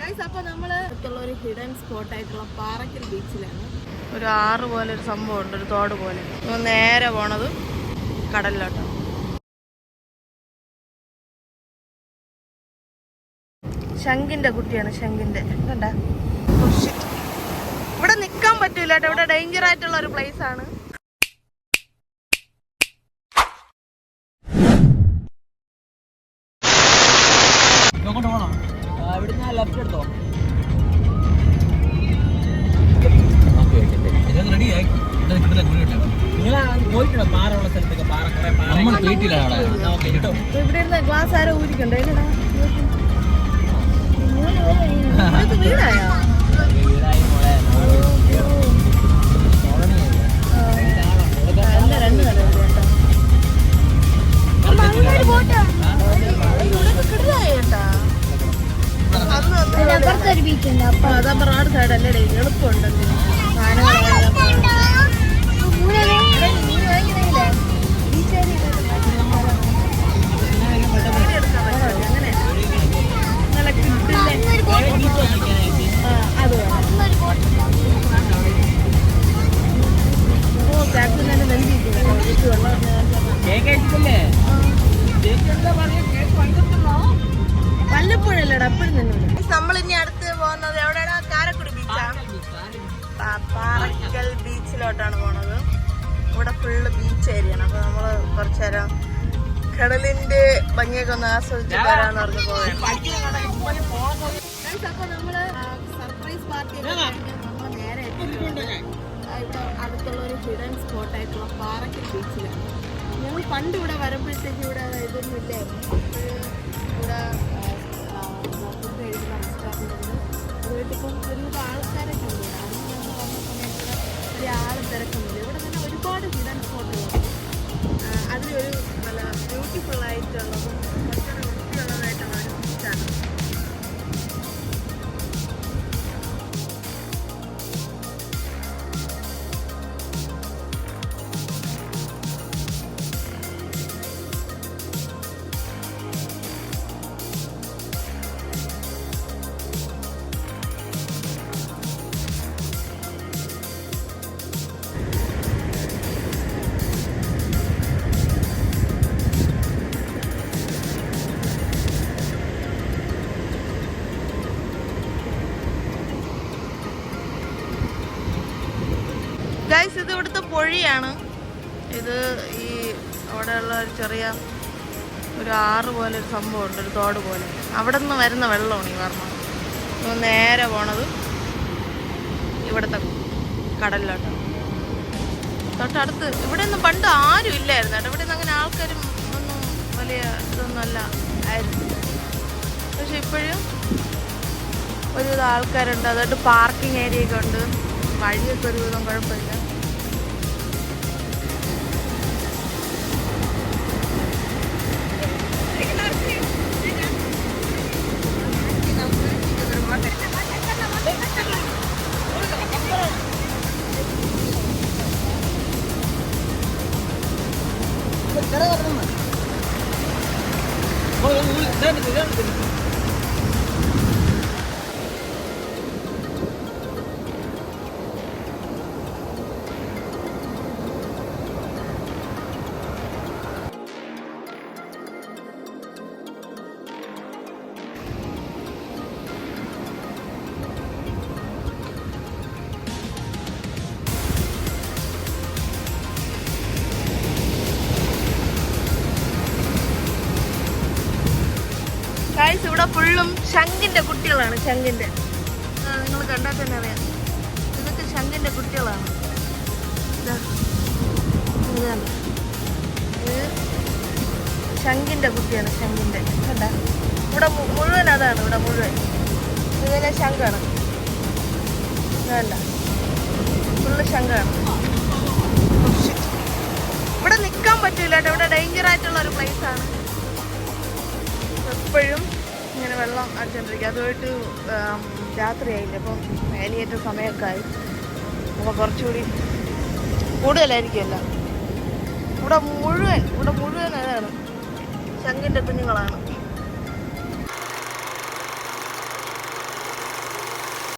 അപ്പോൾ നമ്മൾ അടുത്തുള്ള ഒരു ഹിഡൻ സ്പോട്ടായിട്ടുള്ള പാറക്കൽ ബീച്ചിലാണ്. ഒരു ആറ് പോലെ ഒരു സംഭവം ഉണ്ട്, ഒരു തോട് പോലെ. നേരെ പോണത് കടലിലോട്ടോ. ശംഖിന്റെ കുട്ടിയാണ്, ശംഖിന്റെ. കണ്ട, ഇവിടെ നിക്കാൻ പറ്റൂല കേട്ടോ, ഇവിടെ ഡേഞ്ചർ ആയിട്ടുള്ള ഒരു പ്ലേസ് ആണ്. ഇവിടെ ഇരുന്ന ഗ്ലാസ് ആരോ ഊരിക്കണ്ടേ? വീടായോ? രണ്ട് കട റോഡ് സൈഡ് അല്ലേ, എളുപ്പമുണ്ടല്ലോ വല്ലപ്പോഴല്ലേടാ എപ്പോഴും തന്നെ. നമ്മളിനി അടുത്ത് പോകുന്നത് എവിടെയാ? കാരക്കുടി ബീച്ചാ. പാറക്കൽ ബീച്ചിലോട്ടാണ് പോണത്. ഇവിടെ ഫുള്ള് ബീച്ച് ഏരിയയാണ്. അപ്പൊ നമ്മള് കുറച്ചു നേരം കടലിന്റെ ഭംഗിയൊക്കെ ഒന്ന് ആസ്വദിച്ച് വരാന്ന് പറഞ്ഞു പോവുകയാണ്. അപ്പൊ നമ്മള് സർപ്രൈസ് പാർട്ടി നമ്മൾ നേരെ എത്തിയിട്ടുണ്ട് ഇവിടെ അടുത്തുള്ള ഒരു ഹിഡൻ സ്പോട്ടായിട്ടുള്ള പാറക്കൽ ബീച്ചിലാണ്. ഞങ്ങൾ പണ്ട് ഇവിടെ വരുമ്പോഴത്തേക്ക് ഇവിടെ ഇതൊന്നും ഇല്ലായിരുന്നു. ഇവിടെ ഫുഡ് കഴിക്കുന്ന റെസ്റ്റോറൻറ്റുണ്ട്. അതുകൊണ്ടിപ്പം ഒരുപാട് ആൾക്കാരൊക്കെ ഉണ്ട്. അന്ന് ഞങ്ങൾ വന്ന സമയത്ത് വലിയ ആളും തിരക്കൊന്നുമില്ല. ഇവിടെ തന്നെ ഒരുപാട് ഹിഡൻ സ്പോട്ടുകളുണ്ട്. അതിലൊരു നല്ല ബ്യൂട്ടിഫുള്ളായിട്ടുള്ളതും കുറച്ചുകൂടി വൃത്തിയുള്ളതായിട്ടുള്ള ഒരു ബീച്ചാണ്. ഗൈസ്, ഇത് ഇവിടുത്തെ പൊഴിയാണ്. ഇത് ഈ അവിടെയുള്ള ഒരു ചെറിയ ഒരു ആറ് പോലെ ഒരു സംഭവം ഉണ്ട്, ഒരു തോട് പോലെ. അവിടെ നിന്ന് വരുന്ന വെള്ളമാണ് ഈ പറഞ്ഞത്. നേരെ പോണത് ഇവിടുത്തെ കടലിലോട്ട്. തൊട്ടടുത്ത് ഇവിടെ ഒന്നും പണ്ട് ആരും ഇല്ലായിരുന്നു കേട്ടോ. ഇവിടെ നിന്ന് അങ്ങനെ ആൾക്കാരും ഒന്നും വലിയ ഇതൊന്നുമല്ല ആയിരുന്നു. പക്ഷെ ഇപ്പോഴും ഒരുവിധം ആൾക്കാരുണ്ട്. അതുകൊണ്ട് പാർക്കിംഗ് ഏരിയയൊക്കെ ഉണ്ട്. വഴിയൊക്കെ ഒരുവിധം കുഴപ്പമില്ല. ഗൈസ്, ഇവിടെ ഫുള്ളും ശംഖിന്റെ കുട്ടികളാണ്. ശംഖിന്റെ നിങ്ങൾ കണ്ടാൽ തന്നെ അറിയാം. ഇതൊക്കെ ശംഖിന്റെ കുട്ടികളാണ്. ഇത് ശംഖിന്റെ കുട്ടിയാണ്, ശംഖിന്റെ. കണ്ട, ഇവിടെ മുഴുവൻ അതാണ്. ഇവിടെ മുഴുവൻ ഇതിലെ ശംഖാണ്. വേണ്ട, ഫുള്ള് ശംഖാണ്. ഇവിടെ നിക്കാൻ പറ്റൂല കേട്ടോ, ഇവിടെ ഡേഞ്ചർ ആയിട്ടുള്ള ഒരു പ്ലേസ് ആണ്. എപ്പോഴും ഇങ്ങനെ വെള്ളം അടിച്ചോണ്ടിരിക്കുക. അതുമായിട്ട് രാത്രിയായില്ല, അപ്പം വേലിയേറ്റ സമയമൊക്കെ ആയി. അപ്പോൾ കുറച്ചുകൂടി കൂടുതലായിരിക്കുമല്ലോ. ഇവിടെ മുഴുവൻ അതാണ് ശംഖിൻ്റെ കുഞ്ഞുങ്ങളാണ്.